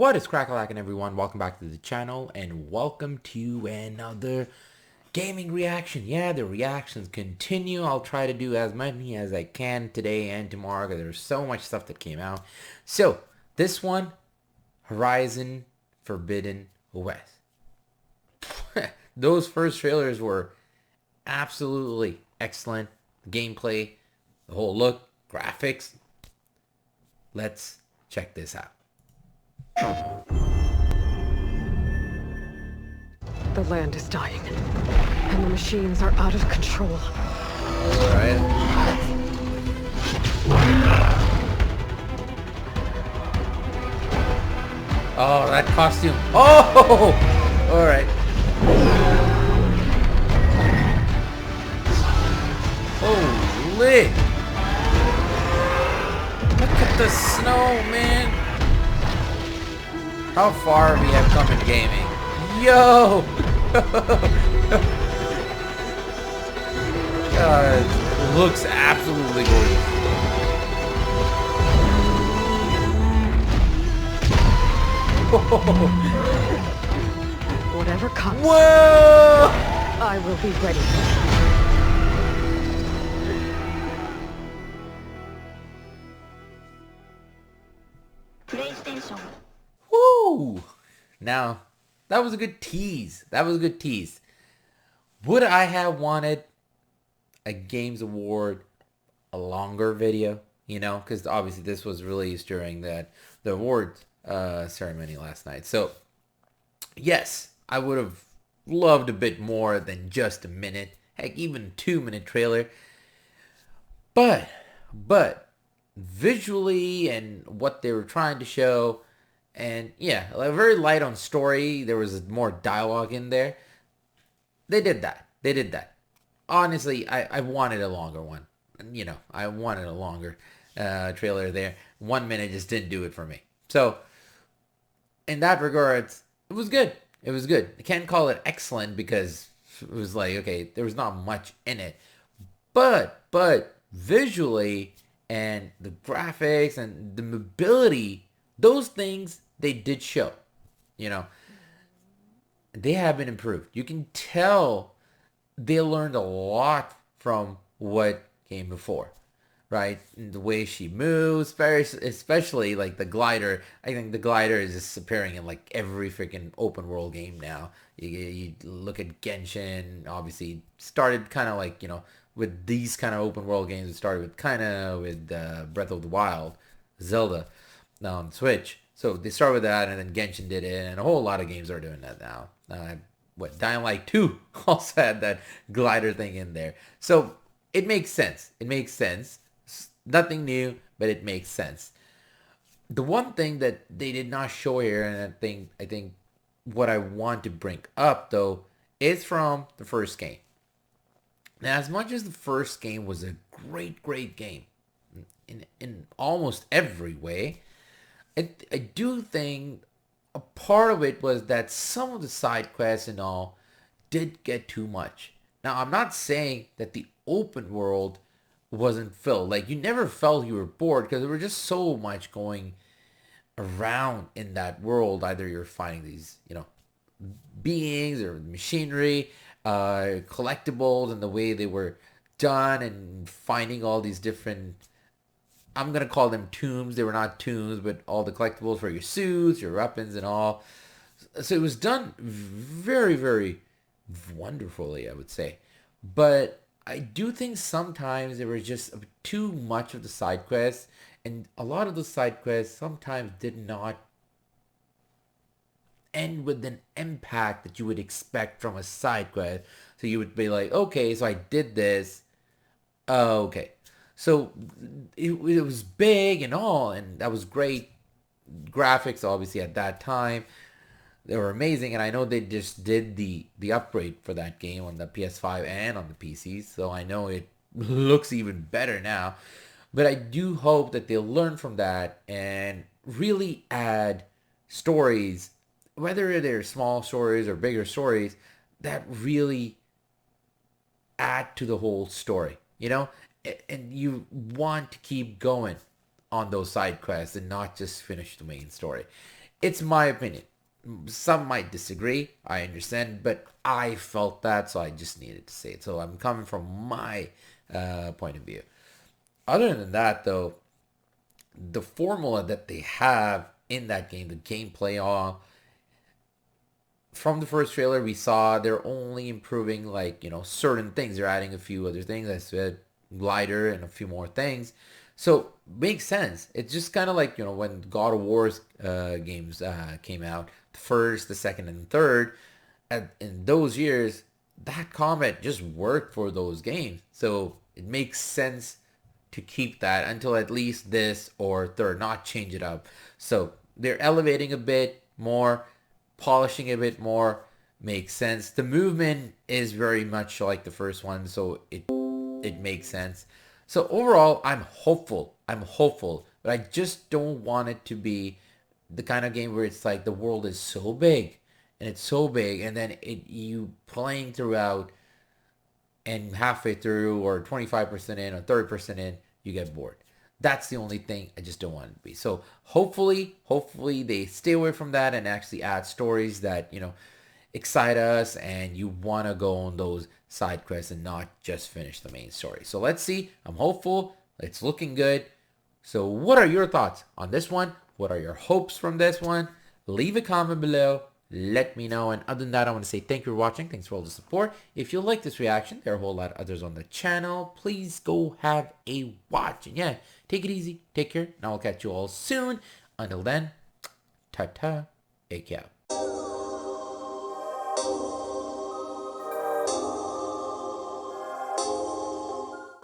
What is crack-a-lackin', everyone? Welcome back to the channel and welcome to another gaming reaction. Yeah, the reactions continue. I'll try to do as many as I can today and tomorrow because there's so much stuff that came out. So, this one, Horizon Forbidden West. Those first trailers were absolutely excellent. Gameplay, the whole look, graphics. Let's check this out. The land is dying, and the machines are out of control. Alright. Oh, that costume. Oh! Alright. Holy! Look at the snow, man! How far we have come in gaming. Yo! God, it looks absolutely gorgeous. Whatever comes, Whoa! I will be ready. PlayStation. Woo! Now, that was a good tease. That was a good tease. Would I have wanted a Games Award, a longer video? You know, because obviously this was released during the award ceremony last night. So, yes, I would have loved a bit more than just a minute. Heck, even 2-minute trailer. But, visually and what they were trying to show, and yeah, like very light on story. There was more dialogue in there. They did that. They did that. Honestly, I wanted a longer one. You know, I wanted a longer trailer there. 1 minute just didn't do it for me. So, in that regards, it was good. It was good. I can't call it excellent because it was like, okay, there was not much in it. But visually and the graphics and the mobility, those things they did show. You know, they have been improved. You can tell they learned a lot from what came before, right? And the way she moves, especially like the glider. I think the glider is just appearing in like every freaking open world game now. You look at Genshin, obviously started kind of like, you know, with these kind of open world games. It started with kind of with Breath of the Wild, Zelda on Switch. So they started with that, and then Genshin did it, and a whole lot of games are doing that now. Dying Light 2 also had that glider thing in there. So it makes sense. It makes sense. Nothing new, but it makes sense. The one thing that they did not show here, and I think what I want to bring up though, is from the first game. Now, as much as the first game was a great game in almost every way, I do think a part of it was that some of the side quests and all did get too much. Now, I'm not saying that the open world wasn't filled. Like, you never felt you were bored because there were just so much going around in that world. Either you're finding these, you know, beings or machinery, collectibles, and the way they were done, and finding all these different, I'm going to call them tombs. They were not tombs, but all the collectibles for your suits, your weapons, and all. So it was done very wonderfully, I would say. But I do think sometimes there was just too much of the side quests, and a lot of the side quests sometimes did not end with an impact that you would expect from a side quest. So you would be like, okay, so I did this. Oh, okay. So it was big and all, and that was great. Graphics, obviously, at that time, they were amazing. And I know they just did the upgrade for that game on the PS5 and on the PCs. So I know it looks even better now. But I do hope that they'll learn from that and really add stories, whether they're small stories or bigger stories, that really add to the whole story, you know? And you want to keep going on those side quests and not just finish the main story. It's my opinion. Some might disagree. I understand, but I felt that, so I just needed to say it. So I'm coming from my point of view. Other than that, though, the formula that they have in that game, the gameplay, all from the first trailer, we saw they're only improving like certain things. They're adding a few other things. I said lighter and a few more things. So makes sense. It's just kind of like when God of War's games came out, the first, the second, and the third. In those years, that combat just worked for those games. So it makes sense to keep that until at least this or third, not change it up. So they're elevating a bit more, polishing a bit more, makes sense. The movement is very much like the first one, so it makes sense. So overall, I'm hopeful. I'm hopeful, but I just don't want it to be the kind of game where it's like the world is so big and it's so big, and then you playing throughout and halfway through or 25% in or 30% in, you get bored. That's the only thing I just don't want it to be. So hopefully they stay away from that and actually add stories that, excite us and you want to go on those side quests and not just finish the main story. So let's see. I'm hopeful. It's looking good. So what are your thoughts on this one? What are your hopes from this one? Leave a comment below. Let me know. And other than that, I want to say thank you for watching. Thanks for all the support. If you like this reaction, there are a whole lot of others on the channel. Please go have a watch. And yeah, take it easy. Take care. And I'll catch you all soon. Until then, ta-ta. Take care.